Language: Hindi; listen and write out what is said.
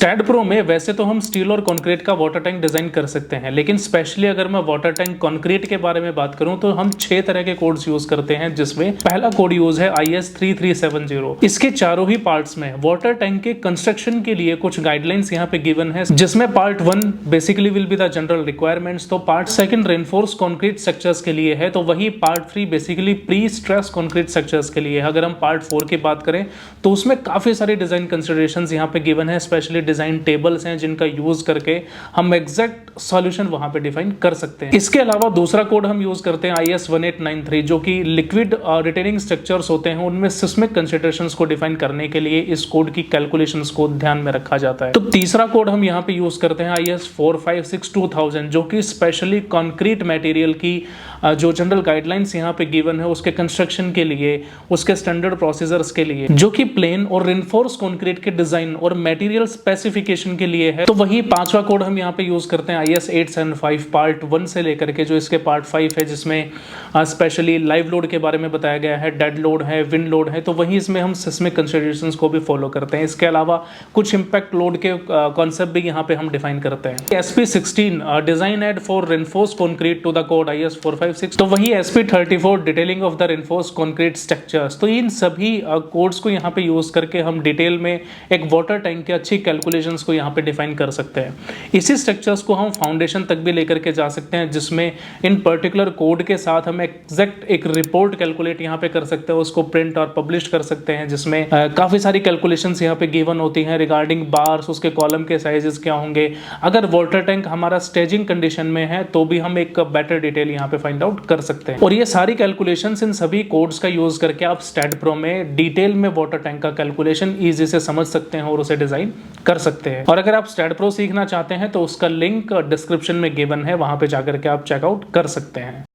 स्टैड प्रो में वैसे तो हम स्टील और कंक्रीट का वाटर टैंक डिजाइन कर सकते हैं, लेकिन स्पेशली अगर मैं वाटर टैंक कंक्रीट के बारे में बात करूं तो हम 6 तरह के कोड्स यूज करते हैं, जिसमें पहला कोड यूज है IS 3370। इसके चारों ही पार्ट्स में वाटर टैंक के कंस्ट्रक्शन के लिए कुछ गाइडलाइंस यहाँ पे गिवन है, जिसमें part 1 basically will be the general requirements, तो पार्ट 2 रेनफोर्स कंक्रीट स्ट्रक्चर्स के लिए है, तो वही part 3 basically pre stress concrete structures के लिए है। अगर हम पार्ट 4 की बात करें तो उसमें काफी सारी डिजाइन कंसिडरेशंस यहाँ पे गिवन है, स्पेशली डिजाइन टेबल्स हैं जिनका यूज करके हम एग्जैक्ट सॉल्यूशन वहां पे डिफाइन कर सकते हैं। इसके अलावा दूसरा कोड हम यूज करते हैं IS 1893, जो कि लिक्विड रिटेनिंग स्ट्रक्चर्स होते हैं, उनमें सिस्मिक कंसिडरेशंस को डिफाइन करने के लिए इस कोड की कैलकुलेशंस को ध्यान में रखा जाता है। तो तीसरा कोड हम यहाँ पे यूज करते हैं IS 456-2000, जो कि स्पेशली कंक्रीट मटेरियल की जो जनरल गाइडलाइंस यहाँ पे गिवन है उसके कंस्ट्रक्शन के लिए, उसके स्टैंडर्ड प्रोसीजर्स के लिए, जो कि प्लेन और रेनफोर्स कंक्रीट के डिजाइन और मटेरियल स्पेसिफिकेशन के लिए है। तो वही पांचवा कोड हम यहाँ पे यूज करते हैं IS 875 पार्ट 1 से लेकर के जो इसके पार्ट 5 है, जिसमें स्पेशली लाइव लोड के बारे में बताया गया है, डेड लोड है, विंड लोड है, तो वही इसमें हम सिस्मिक कंसिडरेशंस को भी फॉलो करते हैं। इसके अलावा कुछ इंपैक्ट लोड के कॉन्सेप्ट भी यहाँ पे हम डिफाइन करते हैं। SP16 design aid for reinforced concrete to the code IS 456, तो वही SP34 detailing of the reinforced concrete structures. तो इन सभी कोड्स को यहाँ पे यूज करके हम डिटेल में एक वाटर टैंक के अच्छी कैलकुलेशंस को यहाँ पे डिफाइन कर सकते हैं। इसी स्ट्रक्चर्स को हम फाउंडेशन तक भी लेकर के जा सकते हैं, जिसमें इन पर्टिकुलर कोड के साथ हम एग्जैक्ट एक रिपोर्ट कैलकुलेट यहाँ पे कर सकते हैं, उसको प्रिंट और पब्लिश कर सकते हैं, जिसमें काफी सारी कैलकुलेशंस यहाँ पे गिवन होती हैं रिगार्डिंग बार्स, उसके कॉलम के साइजेस क्या होंगे। अगर वाटर टैंक हमारा स्टेजिंग कंडीशन में है तो भी हम एक बेटर डिटेल यहाँ पे फाइंड आउट कर सकते हैं। और ये सारी कैलकुलेशंस इन सभी कोड्स का यूज करके आप स्टैड प्रो में डिटेल में वाटर टैंक का कैलकुलेशन इजी से समझ सकते हैं और उसे डिजाइन कर सकते हैं। और अगर आप स्टैड प्रो सीखना चाहते हैं तो उसका लिंक डिस्क्रिप्शन में गिवन है, वहां पे जाकर के आप चेकआउट कर सकते हैं।